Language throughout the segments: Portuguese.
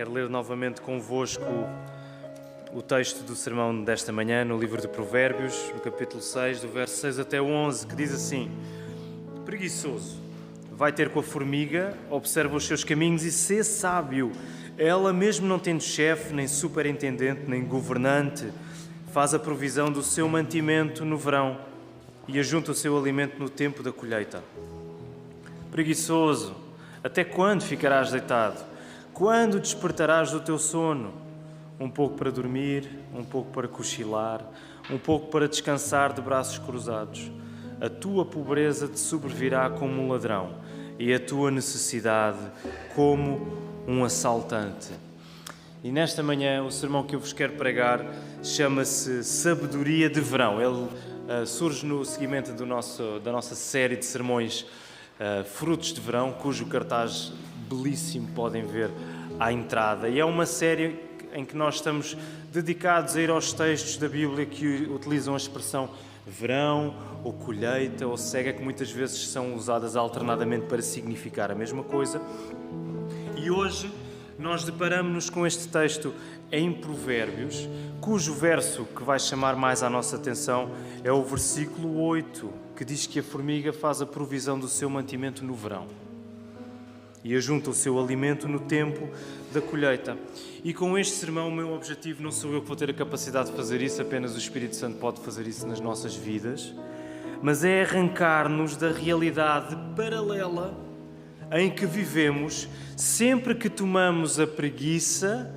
Quero ler novamente convosco o texto do sermão desta manhã no livro de Provérbios, no capítulo 6, do verso 6 até 11, que diz assim: Preguiçoso, vai ter com a formiga, observa os seus caminhos e sê sábio. Ela, mesmo não tendo chefe, nem superintendente, nem governante, faz a provisão do seu mantimento no verão e ajunta o seu alimento no tempo da colheita. Preguiçoso, até quando ficarás deitado? Quando despertarás do teu sono? Um pouco para dormir, um pouco para cochilar, um pouco para descansar de braços cruzados. A tua pobreza te sobrevirá como um ladrão e a tua necessidade como um assaltante. E nesta manhã o sermão que eu vos quero pregar chama-se Sabedoria de Verão. Ele surge no seguimento da nossa série de sermões Frutos de Verão, cujo cartaz belíssimo podem ver à entrada. E é uma série em que nós estamos dedicados a ir aos textos da Bíblia que utilizam a expressão verão, ou colheita, ou cega, que muitas vezes são usadas alternadamente para significar a mesma coisa. E hoje nós deparamos-nos com este texto em Provérbios, cujo verso que vai chamar mais a nossa atenção é o versículo 8, que diz que a formiga faz a provisão do seu mantimento no verão e ajunta o seu alimento no tempo da colheita. E com este sermão o meu objetivo não sou eu que vou ter a capacidade de fazer isso, apenas o Espírito Santo pode fazer isso nas nossas vidas, mas é arrancar-nos da realidade paralela em que vivemos sempre que tomamos a preguiça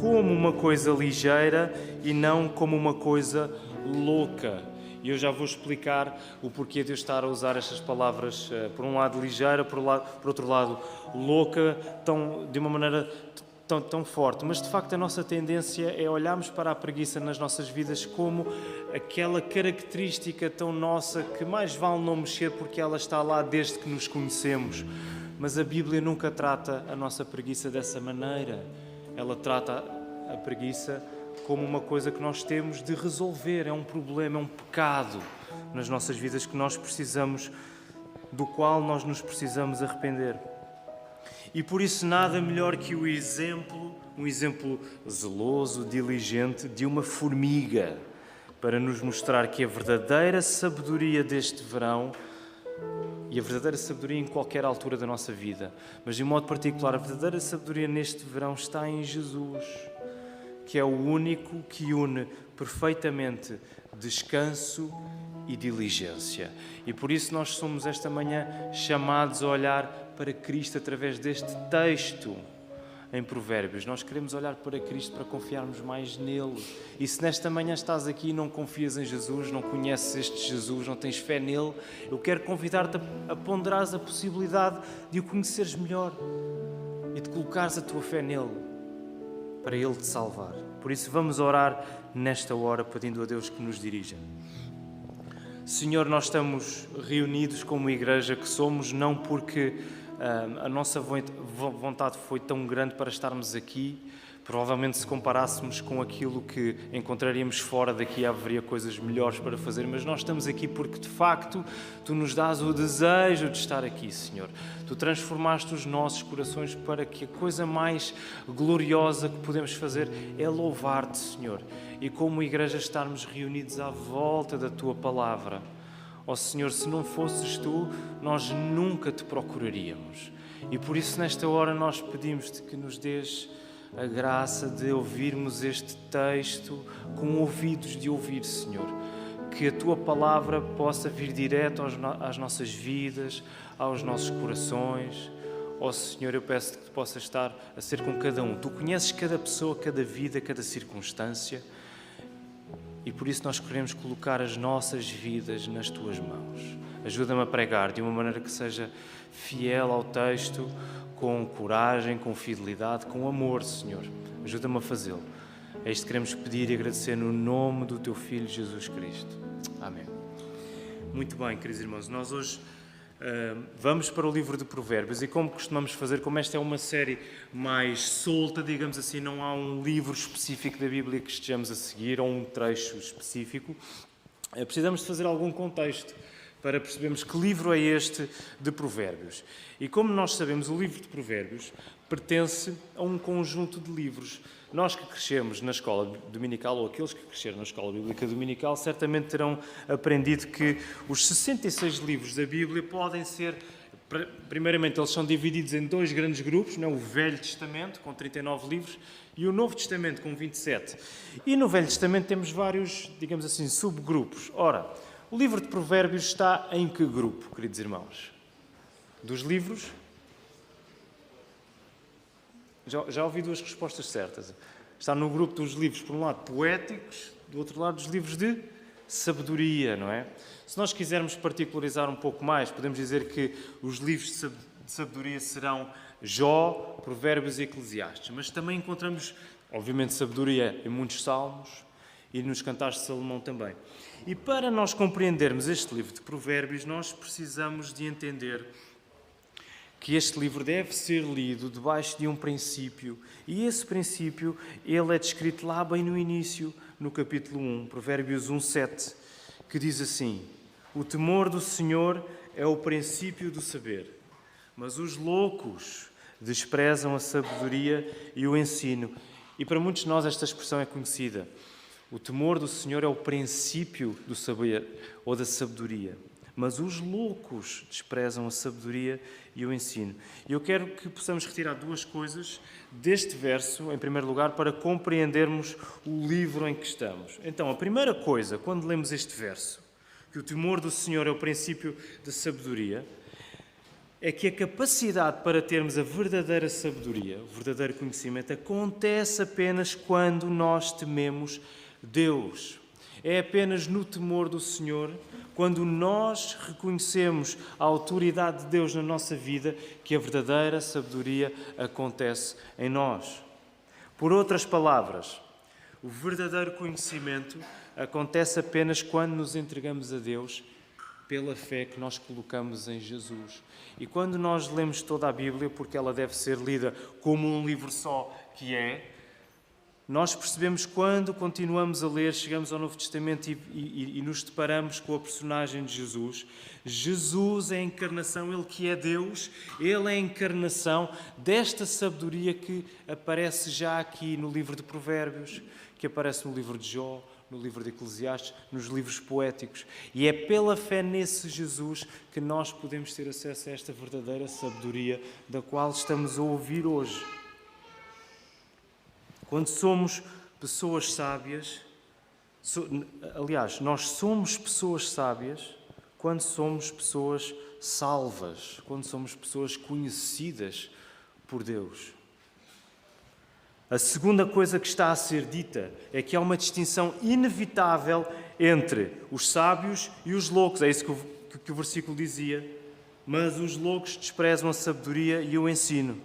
como uma coisa ligeira e não como uma coisa louca. E eu já vou explicar o porquê de eu estar a usar estas palavras, por um lado ligeira, por outro lado louca, de uma maneira tão forte. Mas de facto a nossa tendência é olharmos para a preguiça nas nossas vidas como aquela característica tão nossa que mais vale não mexer porque ela está lá desde que nos conhecemos. Mas a Bíblia nunca trata a nossa preguiça dessa maneira. Ela trata a preguiça como uma coisa que nós temos de resolver. É um problema, é um pecado nas nossas vidas que nós precisamos, do qual nós nos precisamos arrepender. E por isso nada melhor que um exemplo zeloso, diligente de uma formiga, para nos mostrar que a verdadeira sabedoria deste verão, e a verdadeira sabedoria em qualquer altura da nossa vida, mas de modo particular a verdadeira sabedoria neste verão está em Jesus, que é o único que une perfeitamente descanso e diligência. E por isso nós somos esta manhã chamados a olhar para Cristo através deste texto em Provérbios. Nós queremos olhar para Cristo para confiarmos mais nele. E se nesta manhã estás aqui e não confias em Jesus, não conheces este Jesus, não tens fé nele, eu quero convidar-te a ponderares a possibilidade de o conheceres melhor e de colocares a tua fé nele, para ele te salvar. Por isso vamos orar nesta hora pedindo a Deus que nos dirija. Senhor, nós estamos reunidos como igreja que somos, não porque a nossa vontade foi tão grande para estarmos aqui. Provavelmente se comparássemos com aquilo que encontraríamos fora daqui haveria coisas melhores para fazer, mas nós estamos aqui porque de facto Tu nos dás o desejo de estar aqui, Senhor. Tu transformaste os nossos corações para que a coisa mais gloriosa que podemos fazer é louvar-Te, Senhor, e como igreja estarmos reunidos à volta da Tua Palavra. Ó Senhor, se não fosses Tu, nós nunca Te procuraríamos. E por isso nesta hora nós pedimos-Te que nos dês a graça de ouvirmos este texto com ouvidos de ouvir, Senhor. Que a Tua Palavra possa vir direto às nossas vidas, aos nossos corações. Ó Senhor, eu peço que Tu possas estar a ser com cada um. Tu conheces cada pessoa, cada vida, cada circunstância. E por isso nós queremos colocar as nossas vidas nas Tuas mãos. Ajuda-me a pregar de uma maneira que seja fiel ao texto, com coragem, com fidelidade, com amor, Senhor. Ajuda-me a fazê-lo. É isto que queremos pedir e agradecer no nome do Teu Filho, Jesus Cristo. Amém. Muito bem, queridos irmãos, nós hoje vamos para o livro de Provérbios e como costumamos fazer, como esta é uma série mais solta, digamos assim, não há um livro específico da Bíblia que estejamos a seguir ou um trecho específico, precisamos de fazer algum contexto para percebermos que livro é este de Provérbios. E como nós sabemos, o livro de Provérbios pertence a um conjunto de livros. Nós que crescemos na escola dominical, ou aqueles que cresceram na escola bíblica dominical, certamente terão aprendido que os 66 livros da Bíblia podem ser, primeiramente, eles são divididos em dois grandes grupos, não é? O Velho Testamento, com 39 livros, e o Novo Testamento, com 27. E no Velho Testamento temos vários, digamos assim, subgrupos. Ora, o livro de Provérbios está em que grupo, queridos irmãos? Dos livros? Já ouvi duas respostas certas. Está no grupo dos livros, por um lado, poéticos, do outro lado, dos livros de sabedoria, não é? Se nós quisermos particularizar um pouco mais, podemos dizer que os livros de sabedoria serão Jó, Provérbios e Eclesiastes. Mas também encontramos, obviamente, sabedoria em muitos salmos e nos Cantares de Salomão também. E para nós compreendermos este livro de Provérbios, nós precisamos de entender que este livro deve ser lido debaixo de um princípio. E esse princípio, ele é descrito lá bem no início, no capítulo 1, Provérbios 1:7, que diz assim: o temor do Senhor é o princípio do saber, mas os loucos desprezam a sabedoria e o ensino. E para muitos de nós esta expressão é conhecida. O temor do Senhor é o princípio do saber ou da sabedoria, mas os loucos desprezam a sabedoria e o ensino. E eu quero que possamos retirar duas coisas deste verso, em primeiro lugar, para compreendermos o livro em que estamos. Então, a primeira coisa, quando lemos este verso, que o temor do Senhor é o princípio da sabedoria, é que a capacidade para termos a verdadeira sabedoria, o verdadeiro conhecimento, acontece apenas quando nós tememos Deus. É apenas no temor do Senhor, quando nós reconhecemos a autoridade de Deus na nossa vida, que a verdadeira sabedoria acontece em nós. Por outras palavras, o verdadeiro conhecimento acontece apenas quando nos entregamos a Deus pela fé que nós colocamos em Jesus. E quando nós lemos toda a Bíblia, porque ela deve ser lida como um livro só que é, nós percebemos quando continuamos a ler, chegamos ao Novo Testamento e nos deparamos com a personagem de Jesus. Jesus é a encarnação, Ele que é Deus, Ele é a encarnação desta sabedoria que aparece já aqui no livro de Provérbios, que aparece no livro de Jó, no livro de Eclesiastes, nos livros poéticos. E é pela fé nesse Jesus que nós podemos ter acesso a esta verdadeira sabedoria da qual estamos a ouvir hoje. Quando somos pessoas sábias, aliás, nós somos pessoas sábias quando somos pessoas salvas, quando somos pessoas conhecidas por Deus. A segunda coisa que está a ser dita é que há uma distinção inevitável entre os sábios e os loucos. É isso que o versículo dizia. Mas os loucos desprezam a sabedoria e o ensino.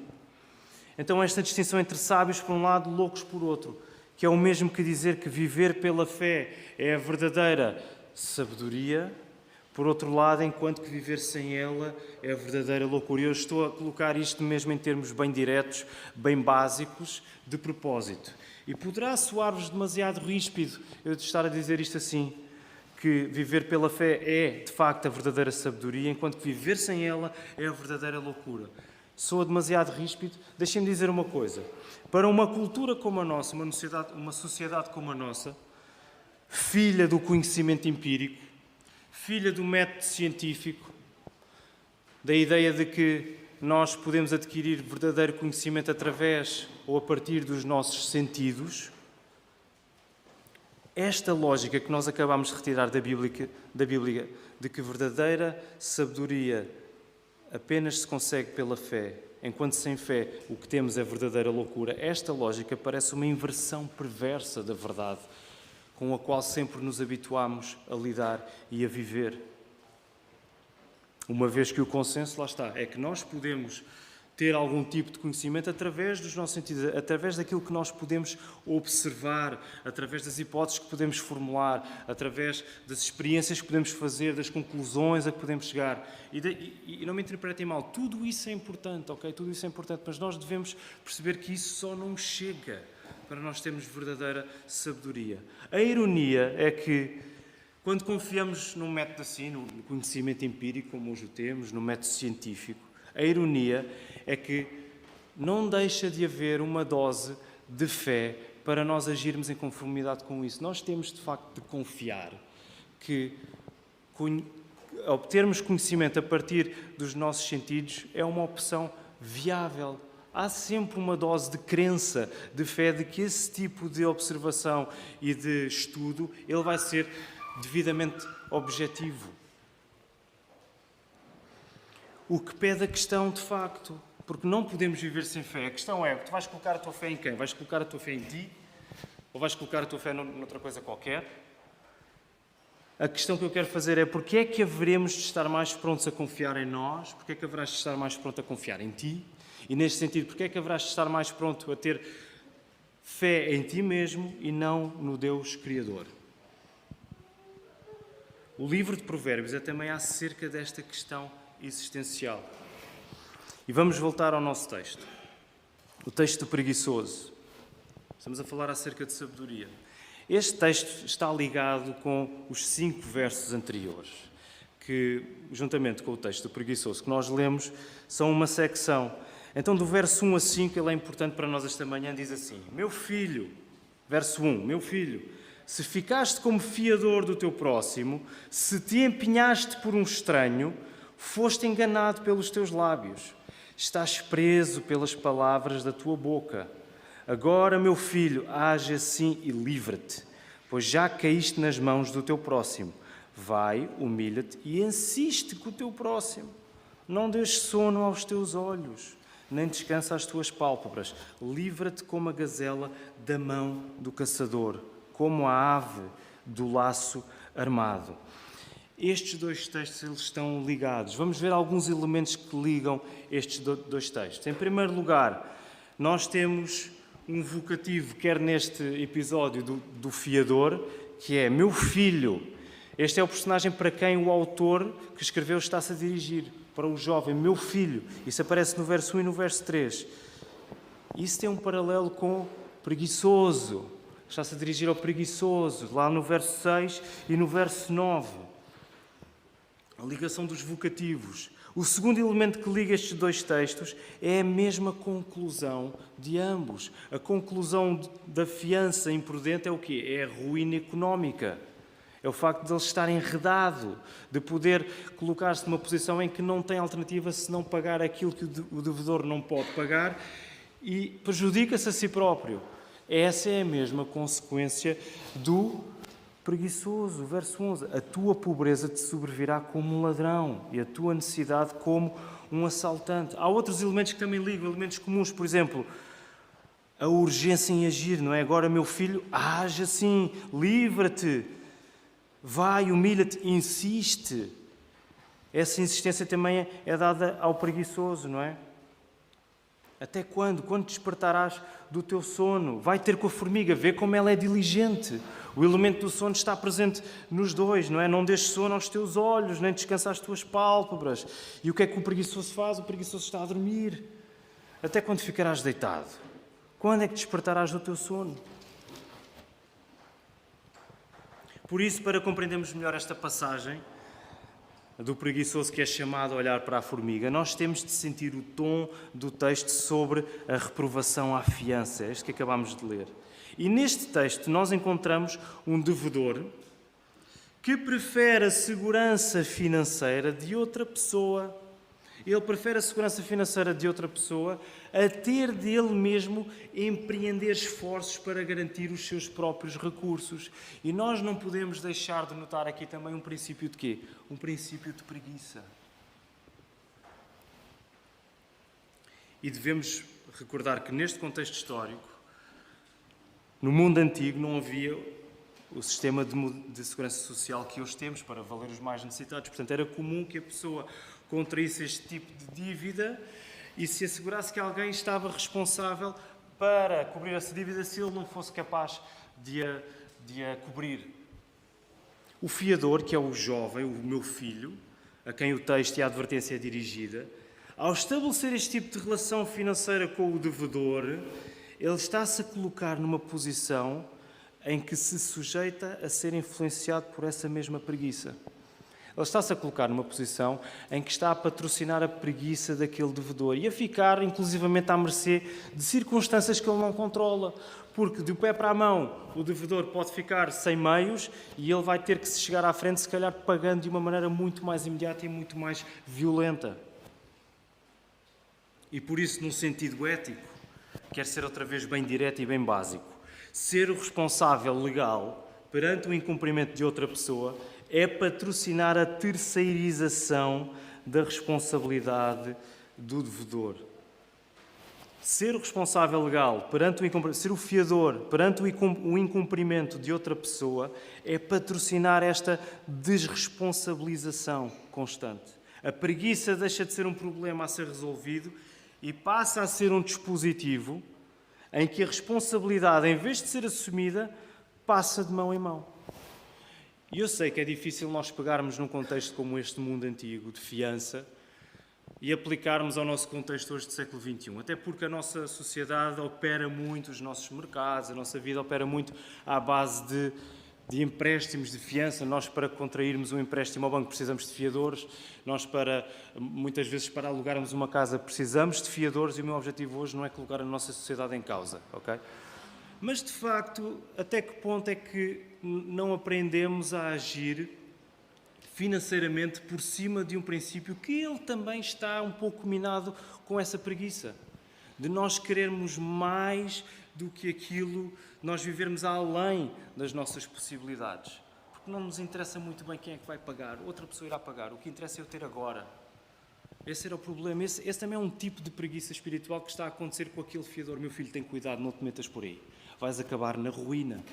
Então esta distinção entre sábios por um lado, loucos por outro, que é o mesmo que dizer que viver pela fé é a verdadeira sabedoria, por outro lado, enquanto que viver sem ela é a verdadeira loucura. Eu estou a colocar isto mesmo em termos bem diretos, bem básicos, de propósito. E poderá soar-vos demasiado ríspido eu estar a dizer isto assim, que viver pela fé é, de facto, a verdadeira sabedoria, enquanto que viver sem ela é a verdadeira loucura. Soa demasiado ríspido? Deixem-me dizer uma coisa. Para uma cultura como a nossa, uma sociedade como a nossa, filha do conhecimento empírico, filha do método científico, da ideia de que nós podemos adquirir verdadeiro conhecimento através ou a partir dos nossos sentidos, esta lógica que nós acabamos de retirar da Bíblia, de que verdadeira sabedoria apenas se consegue pela fé, enquanto sem fé o que temos é verdadeira loucura, esta lógica parece uma inversão perversa da verdade, com a qual sempre nos habituamos a lidar e a viver. Uma vez que o consenso, lá está, é que nós podemos ter algum tipo de conhecimento através dos nossos sentidos, através daquilo que nós podemos observar, através das hipóteses que podemos formular, através das experiências que podemos fazer, das conclusões a que podemos chegar. E não me interpretem mal, tudo isso é importante, ok? Tudo isso é importante, mas nós devemos perceber que isso só não chega para nós termos verdadeira sabedoria. A ironia é que, quando confiamos num método assim, no conhecimento empírico, como hoje o temos, no método científico, a ironia é que não deixa de haver uma dose de fé para nós agirmos em conformidade com isso. Nós temos, de facto, de confiar que obtermos conhecimento a partir dos nossos sentidos é uma opção viável. Há sempre uma dose de crença, de fé, de que esse tipo de observação e de estudo ele vai ser devidamente objetivo. O que pede a questão, de facto, porque não podemos viver sem fé. A questão é, tu vais colocar a tua fé em quem? Vais colocar a tua fé em ti? Ou vais colocar a tua fé noutra coisa qualquer? A questão que eu quero fazer é, porque é que haveremos de estar mais prontos a confiar em nós? Porque é que haverás de estar mais pronto a confiar em ti? E neste sentido, porque é que haverás de estar mais pronto a ter fé em ti mesmo e não no Deus Criador? O livro de Provérbios é também acerca desta questão existencial. E vamos voltar ao nosso texto. O texto do preguiçoso. Estamos a falar acerca de sabedoria. Este texto está ligado com os 5 versos anteriores, que, juntamente com o texto do preguiçoso que nós lemos, são uma secção. Então, do verso 1 a 5, ele é importante para nós esta manhã, diz assim: Meu filho, verso 1, meu filho, se ficaste como fiador do teu próximo, se te empenhaste por um estranho, foste enganado pelos teus lábios, estás preso pelas palavras da tua boca. Agora, meu filho, age assim e livra-te, pois já caíste nas mãos do teu próximo. Vai, humilha-te e insiste com o teu próximo. Não dês sono aos teus olhos, nem descansa as tuas pálpebras. Livra-te como a gazela da mão do caçador, como a ave do laço armado. Estes 2 textos eles estão ligados. Vamos ver alguns elementos que ligam estes 2 textos. Em primeiro lugar, nós temos um vocativo, quer neste episódio do fiador, que é meu filho. Este é o personagem para quem o autor que escreveu está-se a dirigir, para o jovem, meu filho. Isso aparece no verso 1 e no verso 3. Isso tem um paralelo com preguiçoso. Está-se a dirigir ao preguiçoso, lá no verso 6 e no verso 9. A ligação dos vocativos. O segundo elemento que liga estes 2 textos é a mesma conclusão de ambos. A conclusão da fiança imprudente é o quê? É a ruína económica. É o facto de ele estar enredado, de poder colocar-se numa posição em que não tem alternativa senão pagar aquilo que o devedor não pode pagar e prejudica-se a si próprio. Essa é a mesma consequência do preguiçoso. Verso 11. A tua pobreza te sobrevirá como um ladrão e a tua necessidade como um assaltante. Há outros elementos que também ligam, elementos comuns. Por exemplo, a urgência em agir, não é? Agora, meu filho, age assim, livra-te. Vai, humilha-te, insiste. Essa insistência também é dada ao preguiçoso, não é? Até quando? Quando despertarás do teu sono? Vai ter com a formiga, vê como ela é diligente. O elemento do sono está presente nos 2, não é? Não dês sono aos teus olhos, nem descansa as tuas pálpebras. E o que é que o preguiçoso faz? O preguiçoso está a dormir. Até quando ficarás deitado? Quando é que despertarás do teu sono? Por isso, para compreendermos melhor esta passagem do preguiçoso que é chamado a olhar para a formiga, nós temos de sentir o tom do texto sobre a reprovação à fiança, este que acabámos de ler. E neste texto nós encontramos um devedor que prefere a segurança financeira de outra pessoa. Ele prefere a segurança financeira de outra pessoa a ter dele mesmo empreender esforços para garantir os seus próprios recursos. E nós não podemos deixar de notar aqui também um princípio de quê? Um princípio de preguiça. E devemos recordar que neste contexto histórico, no mundo antigo não havia o sistema de segurança social que hoje temos para valer os mais necessitados. Portanto, era comum que a pessoa contraísse este tipo de dívida e se assegurasse que alguém estava responsável para cobrir essa dívida se ele não fosse capaz de a cobrir. O fiador, que é o jovem, o meu filho, a quem o texto e a advertência é dirigida, ao estabelecer este tipo de relação financeira com o devedor, ele está-se a colocar numa posição em que se sujeita a ser influenciado por essa mesma preguiça. Ele está-se a colocar numa posição em que está a patrocinar a preguiça daquele devedor e a ficar, inclusivamente, à mercê de circunstâncias que ele não controla. Porque, do pé para a mão, o devedor pode ficar sem meios e ele vai ter que se chegar à frente, se calhar pagando de uma maneira muito mais imediata e muito mais violenta. E por isso, num sentido ético, quer ser outra vez bem direto e bem básico. Ser o responsável legal perante o incumprimento de outra pessoa é patrocinar a terceirização da responsabilidade do devedor. Ser o responsável legal perante o incumprimento, ser o fiador perante o incumprimento de outra pessoa é patrocinar esta desresponsabilização constante. A preguiça deixa de ser um problema a ser resolvido e passa a ser um dispositivo em que a responsabilidade, em vez de ser assumida, passa de mão em mão. E eu sei que é difícil nós pegarmos num contexto como este mundo antigo, de fiança, e aplicarmos ao nosso contexto hoje do século XXI. Até porque a nossa sociedade opera muito, os nossos mercados, a nossa vida opera muito à base de empréstimos de fiança. Nós, para contrairmos um empréstimo ao banco, precisamos de fiadores. Nós, muitas vezes, para alugarmos uma casa, precisamos de fiadores. E o meu objetivo hoje não é colocar a nossa sociedade em causa, ok? Mas, de facto, até que ponto é que não aprendemos a agir financeiramente por cima de um princípio que ele também está um pouco minado com essa preguiça? De nós querermos mais do que aquilo, nós vivermos além das nossas possibilidades. Porque não nos interessa muito bem quem é que vai pagar, outra pessoa irá pagar, o que interessa é eu ter agora. Esse era o problema, esse também é um tipo de preguiça espiritual que está a acontecer com aquele fiador. Meu filho, tem cuidado, não te metas por aí, vais acabar na ruína.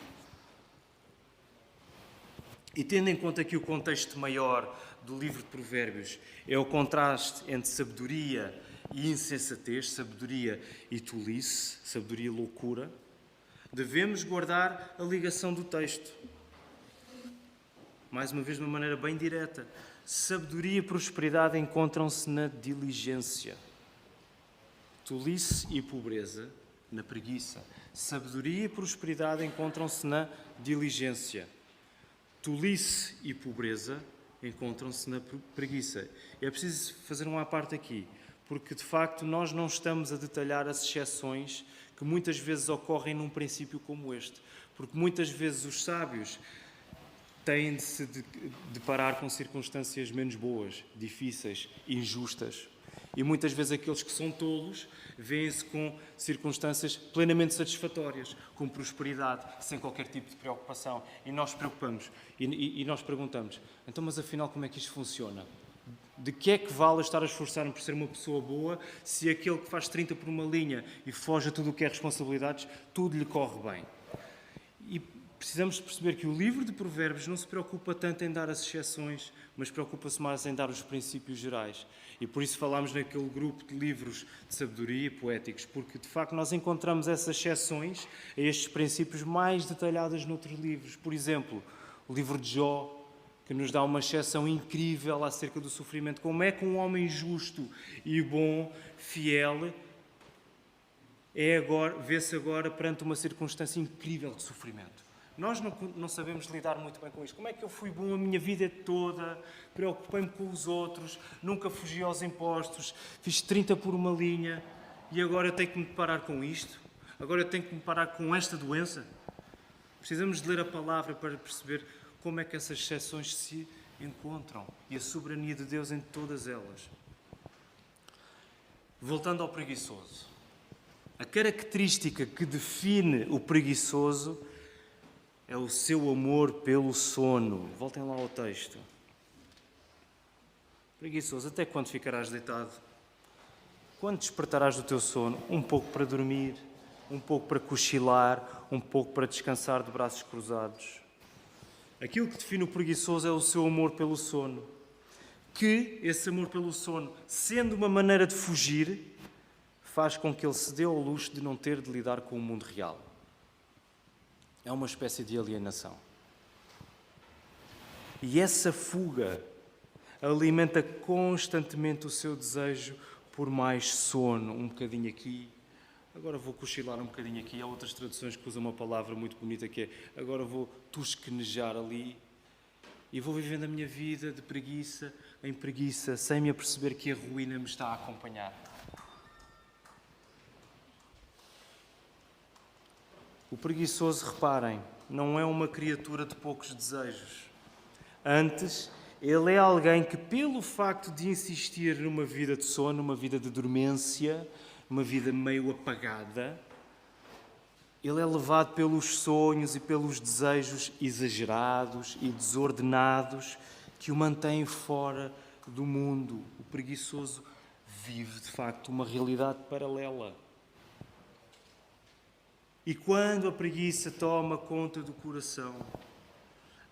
E tendo em conta que o contexto maior do livro de Provérbios é o contraste entre sabedoria e insensatez, sabedoria e tolice, sabedoria e loucura, devemos guardar a ligação do texto. Mais uma vez, de uma maneira bem direta. Sabedoria e prosperidade encontram-se na diligência. Tolice e pobreza na preguiça. Sabedoria e prosperidade encontram-se na diligência. Tolice e pobreza encontram-se na preguiça. É preciso fazer uma parte aqui, porque de facto nós não estamos a detalhar as exceções que muitas vezes ocorrem num princípio como este. Porque muitas vezes os sábios têm de se deparar com circunstâncias menos boas, difíceis, injustas. E muitas vezes aqueles que são tolos vêem-se com circunstâncias plenamente satisfatórias, com prosperidade, sem qualquer tipo de preocupação. E nós preocupamos e nós perguntamos, então, mas afinal como é que isto funciona? De que é que vale estar a esforçar-me por ser uma pessoa boa se aquele que faz 30 por uma linha e foge a tudo o que é responsabilidades, tudo lhe corre bem? E precisamos perceber que o livro de Provérbios não se preocupa tanto em dar as exceções, mas preocupa-se mais em dar os princípios gerais. E por isso falámos naquele grupo de livros de sabedoria poéticos, porque de facto nós encontramos essas exceções a estes princípios mais detalhadas noutros livros. Por exemplo, o livro de Jó, que nos dá uma exceção incrível acerca do sofrimento. Como é que um homem justo e bom, fiel, vê-se agora perante uma circunstância incrível de sofrimento? Nós não sabemos lidar muito bem com isto. Como é que eu fui bom a minha vida toda, preocupei-me com os outros, nunca fugi aos impostos, fiz 30 por uma linha e agora eu tenho que me deparar com isto? Agora eu tenho que me deparar com esta doença? Precisamos de ler a palavra para perceber como é que essas exceções se encontram e a soberania de Deus em todas elas. Voltando ao preguiçoso. A característica que define o preguiçoso é o seu amor pelo sono. Voltem lá ao texto. Preguiçoso, até quando ficarás deitado? Quando despertarás do teu sono? Um pouco para dormir, um pouco para cochilar, um pouco para descansar de braços cruzados. Aquilo que define o preguiçoso é o seu amor pelo sono. Que esse amor pelo sono, sendo uma maneira de fugir, faz com que ele se dê ao luxo de não ter de lidar com o mundo real. É uma espécie de alienação. E essa fuga alimenta constantemente o seu desejo por mais sono, um bocadinho aqui, agora vou cochilar um bocadinho aqui. Há outras traduções que usam uma palavra muito bonita que é agora vou tosquenejar ali. e vou vivendo a minha vida de preguiça em preguiça, sem me aperceber que a ruína me está a acompanhar. O preguiçoso, reparem, não é uma criatura de poucos desejos. Antes, ele é alguém que, pelo facto de insistir numa vida de sono, numa vida de dormência, numa vida meio apagada, ele é levado pelos sonhos e pelos desejos exagerados e desordenados que o mantêm fora do mundo. O preguiçoso vive, de facto, uma realidade paralela. E quando a preguiça toma conta do coração,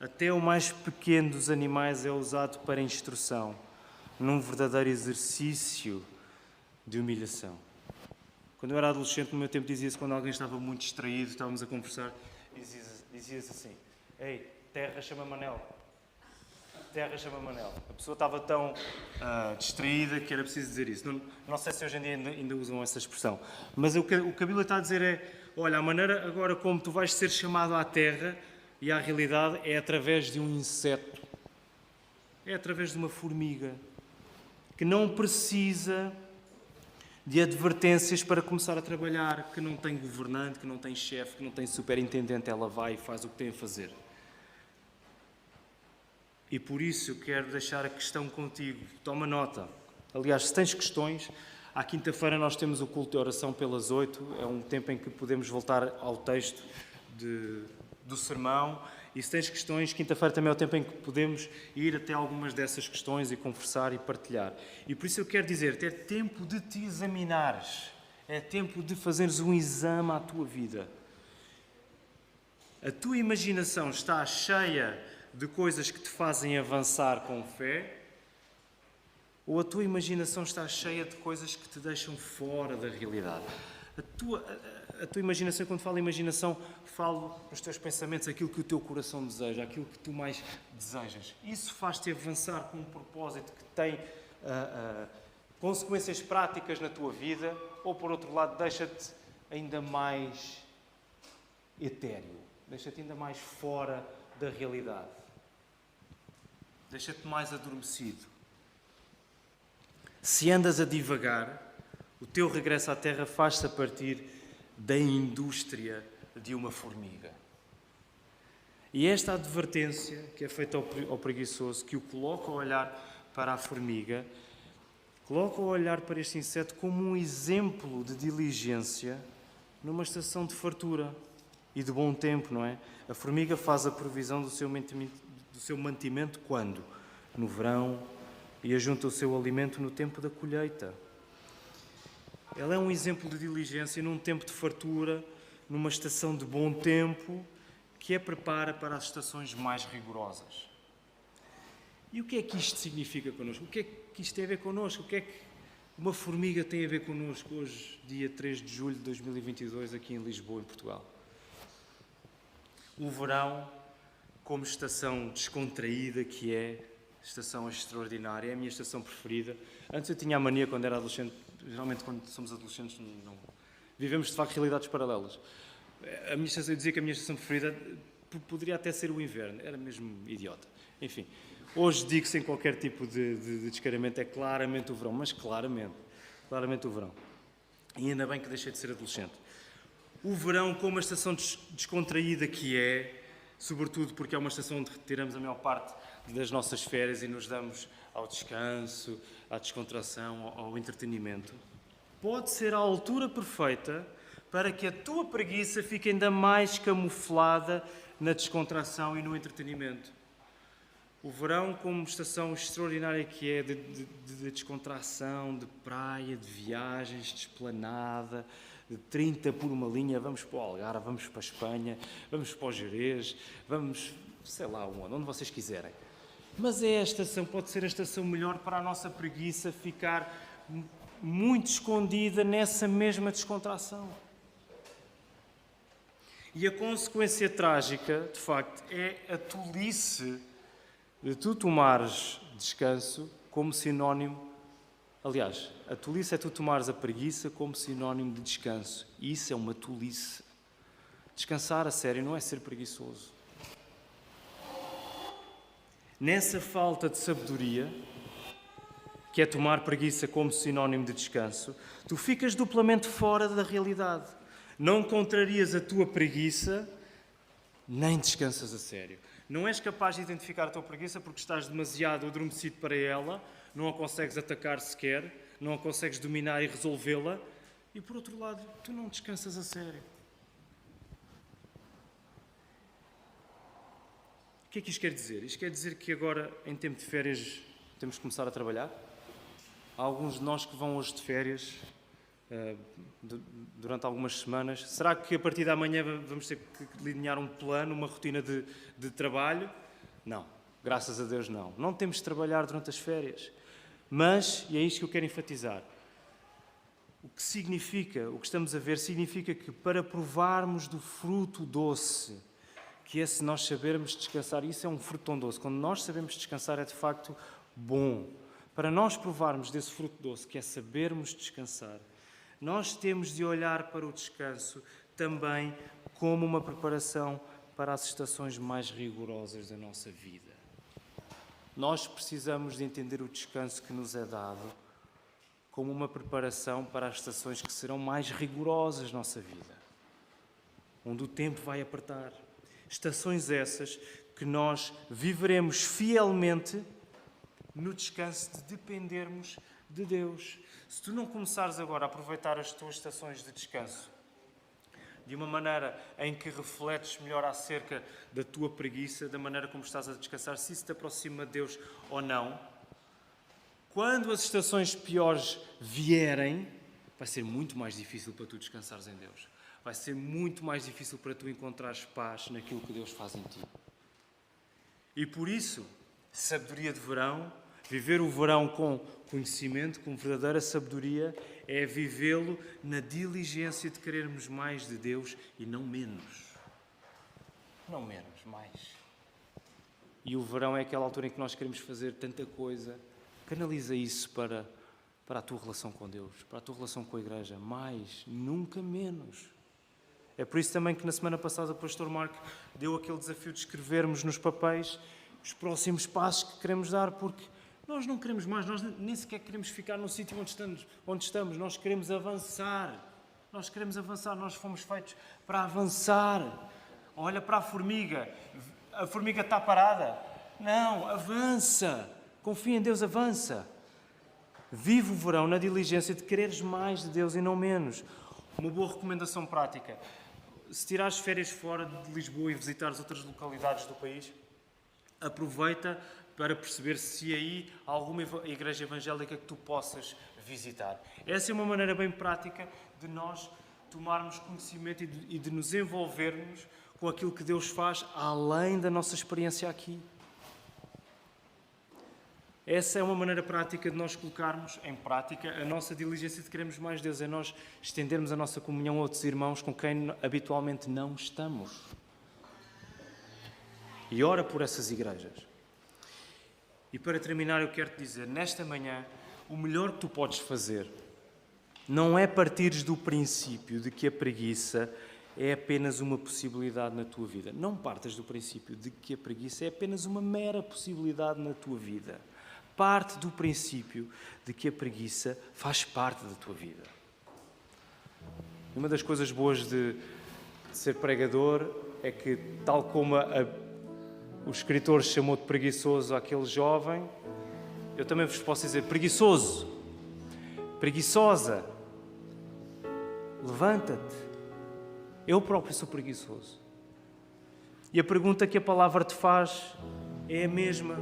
até o mais pequeno dos animais é usado para instrução, num verdadeiro exercício de humilhação. Quando eu era adolescente, no meu tempo, dizia-se quando alguém estava muito distraído, estávamos a conversar, dizia-se assim: ei, terra chama Manel. Terra chama Manel. A pessoa estava tão distraída que era preciso dizer isso. Não sei se hoje em dia ainda usam essa expressão. Mas o que a Bíblia está a dizer é: olha, a maneira agora como tu vais ser chamado à terra e à realidade é através de um inseto. É através de uma formiga que não precisa de advertências para começar a trabalhar, que não tem governante, que não tem chefe, que não tem superintendente. Ela vai e faz o que tem a fazer. E por isso eu quero deixar a questão contigo. Toma nota. Aliás, se tens questões, à quinta-feira nós temos o culto de oração pelas 8. É um tempo em que podemos voltar ao texto do sermão. E se tens questões, quinta-feira também é o tempo em que podemos ir até algumas dessas questões e conversar e partilhar. E por isso eu quero dizer-te, é tempo de te examinares. É tempo de fazeres um exame à tua vida. A tua imaginação está cheia de coisas que te fazem avançar com fé, ou a tua imaginação está cheia de coisas que te deixam fora da realidade? A tua imaginação, quando falo imaginação, falo nos teus pensamentos, aquilo que o teu coração deseja, aquilo que tu mais desejas. Isso faz-te avançar com um propósito que tem consequências práticas na tua vida, ou por outro lado, deixa-te ainda mais etéreo, deixa-te ainda mais fora da realidade. Deixa-te mais adormecido. Se andas a divagar, o teu regresso à terra faz-se a partir da indústria de uma formiga. E esta advertência que é feita ao preguiçoso, que o coloca a olhar para a formiga, coloca a olhar para este inseto como um exemplo de diligência numa estação de fartura e de bom tempo, não é? A formiga faz a provisão do seu mantimento quando? No verão, e ajunta o seu alimento no tempo da colheita. Ela é um exemplo de diligência num tempo de fartura, numa estação de bom tempo, que a prepara para as estações mais rigorosas. E o que é que isto significa connosco? O que é que isto tem a ver connosco? O que é que uma formiga tem a ver connosco hoje, dia 3 de julho de 2022, aqui em Lisboa, em Portugal? O verão, como estação descontraída que é, estação extraordinária, é a minha estação preferida. Antes eu tinha a mania, quando era adolescente, geralmente quando somos adolescentes não vivemos de facto realidades paralelas. Eu dizia que a minha estação preferida poderia até ser o inverno, era mesmo idiota. Enfim, hoje digo sem qualquer tipo de descaramento, é claramente o verão, mas claramente o verão. E ainda bem que deixei de ser adolescente. O verão, como a estação descontraída que é, sobretudo porque é uma estação onde retiramos a maior parte das nossas férias e nos damos ao descanso, à descontração, ao entretenimento, pode ser a altura perfeita para que a tua preguiça fique ainda mais camuflada na descontração e no entretenimento. O verão, como estação extraordinária que é de descontração, de praia, de viagens, de esplanada, de 30 por uma linha, vamos para o Algarve, vamos para a Espanha, vamos para o Gerês, vamos, sei lá onde vocês quiserem. Mas é a estação, pode ser a estação melhor para a nossa preguiça ficar muito escondida nessa mesma descontração. E a consequência trágica, de facto, é a tolice de tu tomares descanso como sinónimo. Aliás, a tolice é tu tomares a preguiça como sinónimo de descanso. E isso é uma tolice. Descansar a sério não é ser preguiçoso. nessa falta de sabedoria, que é tomar preguiça como sinónimo de descanso, tu ficas duplamente fora da realidade. Não contrarias a tua preguiça, nem descansas a sério. Não és capaz de identificar a tua preguiça porque estás demasiado adormecido para ela, não a consegues atacar sequer, não a consegues dominar e resolvê-la, e por outro lado, tu não descansas a sério. O que é que isto quer dizer? Isto quer dizer que agora, em tempo de férias, temos que começar a trabalhar? Há alguns de nós que vão hoje de férias durante algumas semanas. Será que a partir da manhã vamos ter que delinear um plano, uma rotina de trabalho? Não, graças a Deus não. Não temos de trabalhar durante as férias. Mas, e é isto que eu quero enfatizar, o que significa, o que estamos a ver, significa que para provarmos do fruto doce, que é se nós sabermos descansar, isso é um fruto tão doce, quando nós sabemos descansar é de facto bom. Para nós provarmos desse fruto doce, que é sabermos descansar, nós temos de olhar para o descanso também como uma preparação para as estações mais rigorosas da nossa vida. Nós precisamos de entender o descanso que nos é dado como uma preparação para as estações que serão mais rigorosas na nossa vida, onde o tempo vai apertar. Estações essas que nós viveremos fielmente no descanso de dependermos de Deus. Se tu não começares agora a aproveitar as tuas estações de descanso de uma maneira em que refletes melhor acerca da tua preguiça, da maneira como estás a descansar, se isso te aproxima de Deus ou não, quando as estações piores vierem, vai ser muito mais difícil para tu descansares em Deus. Vai ser muito mais difícil para tu encontrares paz naquilo que Deus faz em ti. E por isso, sabedoria de verão, viver o verão com conhecimento, com verdadeira sabedoria, é vivê-lo na diligência de querermos mais de Deus e não menos. Não menos, mais. E o verão é aquela altura em que nós queremos fazer tanta coisa. Canaliza isso para a tua relação com Deus, para a tua relação com a Igreja. Mais, nunca menos. É por isso também que na semana passada o pastor Marco deu aquele desafio de escrevermos nos papéis os próximos passos que queremos dar, porque nós não queremos mais, nós nem sequer queremos ficar no sítio onde estamos, nós queremos avançar. Nós queremos avançar, nós fomos feitos para avançar. Olha para a formiga está parada. Não, avança. Confia em Deus, avança. Vive o verão na diligência de quereres mais de Deus e não menos. Uma boa recomendação prática. Se tirares férias fora de Lisboa e visitares outras localidades do país, aproveita para perceber se aí há alguma igreja evangélica que tu possas visitar. Essa é uma maneira bem prática de nós tomarmos conhecimento e de nos envolvermos com aquilo que Deus faz além da nossa experiência aqui. Essa é uma maneira prática de nós colocarmos em prática a nossa diligência de queremos mais Deus, é nós estendermos a nossa comunhão a outros irmãos com quem habitualmente não estamos. E ora por essas igrejas. E para terminar eu quero te dizer, nesta manhã, o melhor que tu podes fazer não é partires do princípio de que a preguiça é apenas uma possibilidade na tua vida. Não partas do princípio de que a preguiça é apenas uma mera possibilidade na tua vida. Parte do princípio de que a preguiça faz parte da tua vida. Uma das coisas boas de ser pregador é que, tal como o escritor chamou de preguiçoso àquele jovem, eu também vos posso dizer preguiçoso, preguiçosa, levanta-te. Eu próprio sou preguiçoso. E a pergunta que a palavra te faz é a mesma.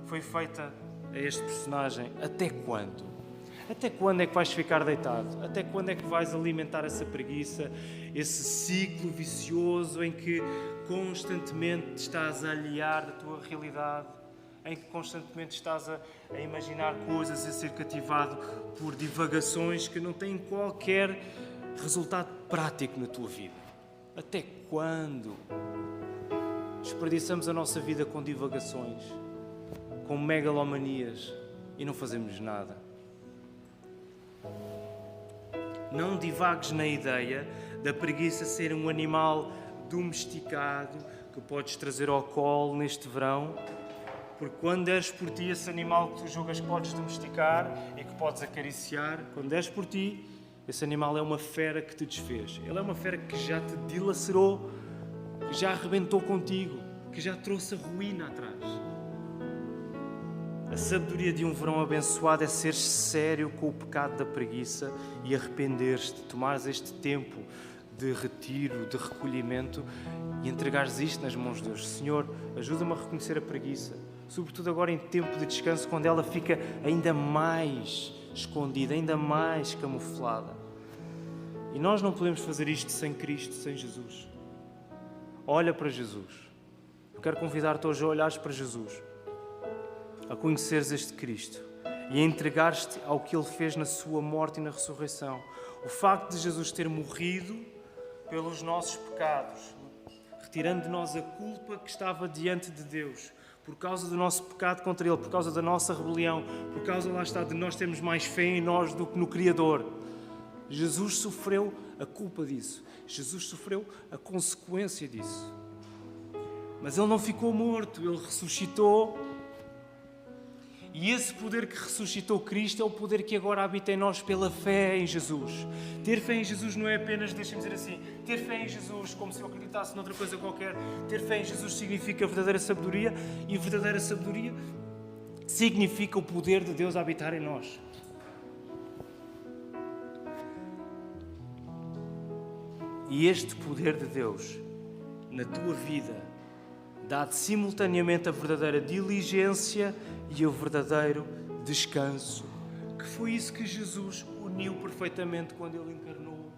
Foi feita a este personagem. Até quando? Até quando é que vais ficar deitado? Até quando é que vais alimentar essa preguiça, esse ciclo vicioso em que constantemente te estás a aliar da tua realidade, em que constantemente estás a imaginar coisas, a ser cativado por divagações que não têm qualquer resultado prático na tua vida? Até quando desperdiçamos a nossa vida com divagações, com megalomanias e não fazemos nada? Não divagues na ideia da preguiça ser um animal domesticado que podes trazer ao colo neste verão Porque quando deres por ti esse animal que tu julgas que podes domesticar e que podes acariciar, quando deres por ti, esse animal é uma fera que te desfez. Ele é uma fera que já te dilacerou, que já arrebentou contigo, que já trouxe a ruína atrás. A sabedoria de um verão abençoado é ser sério com o pecado da preguiça e arrepender-te, tomares este tempo de retiro, de recolhimento e entregares isto nas mãos de Deus. Senhor, ajuda-me a reconhecer a preguiça, sobretudo agora em tempo de descanso, quando ela fica ainda mais escondida, ainda mais camuflada. E nós não podemos fazer isto sem Cristo, sem Jesus. Olha para Jesus. Eu quero convidar-te hoje a olhares para Jesus, a conheceres este Cristo e a entregares-te ao que Ele fez na sua morte e na ressurreição. O facto de Jesus ter morrido pelos nossos pecados, retirando de nós a culpa que estava diante de Deus, por causa do nosso pecado contra Ele, por causa da nossa rebelião, por causa, lá está, de nós termos mais fé em nós do que no Criador. Jesus sofreu a culpa disso. Jesus sofreu a consequência disso. Mas Ele não ficou morto, Ele ressuscitou. E esse poder que ressuscitou Cristo é o poder que agora habita em nós pela fé em Jesus. Ter fé em Jesus não é apenas, deixem-me dizer assim, ter fé em Jesus como se eu acreditasse noutra coisa qualquer. Ter fé em Jesus significa verdadeira sabedoria, e verdadeira sabedoria significa o poder de Deus habitar em nós. E este poder de Deus na tua vida dá-te simultaneamente a verdadeira diligência e o verdadeiro descanso, que foi isso que Jesus uniu perfeitamente quando Ele encarnou.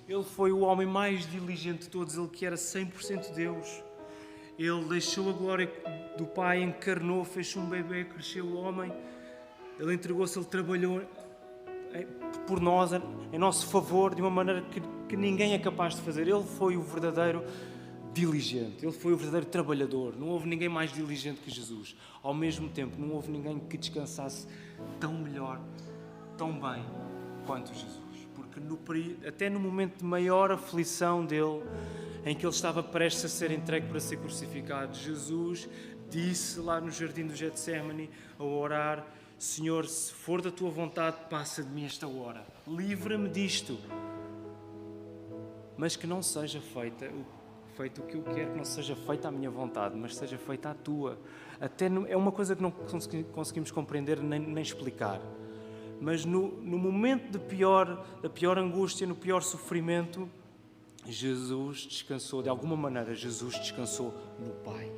Ele foi o homem mais diligente de todos, Ele que era 100% Deus. Ele deixou a glória do Pai, encarnou, fez-se um bebê, cresceu o homem. Ele entregou-se, Ele trabalhou por nós, em nosso favor, de uma maneira que ninguém é capaz de fazer. Ele foi o verdadeiro diligente, Ele foi o verdadeiro trabalhador. Não houve ninguém mais diligente que Jesus. Ao mesmo tempo, não houve ninguém que descansasse tão melhor, tão bem quanto Jesus. Porque até no momento de maior aflição dele, em que ele estava prestes a ser entregue para ser crucificado, Jesus disse lá no jardim do Getsémani, a orar: Senhor, se for da tua vontade, passa de mim esta hora. Livra-me disto. Mas que não seja feito o que eu quero, que não seja feita a minha vontade, mas seja feita a tua. É uma coisa que não conseguimos compreender nem explicar. Mas no momento da pior angústia, no pior sofrimento, Jesus descansou, de alguma maneira, Jesus descansou no Pai.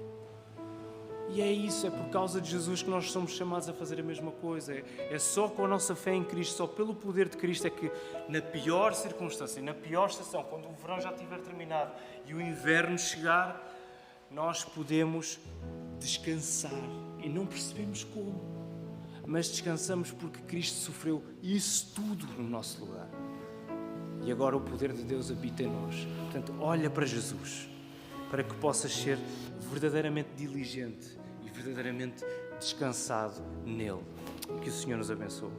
E é isso, é por causa de Jesus que nós somos chamados a fazer a mesma coisa. É só com a nossa fé em Cristo, só pelo poder de Cristo é que na pior circunstância, na pior estação, quando o verão já estiver terminado e o inverno chegar, nós podemos descansar e não percebemos como. Mas descansamos porque Cristo sofreu isso tudo no nosso lugar. E agora o poder de Deus habita em nós. Portanto, olha para Jesus, para que possas ser verdadeiramente diligente e verdadeiramente descansado nele. Que o Senhor nos abençoe.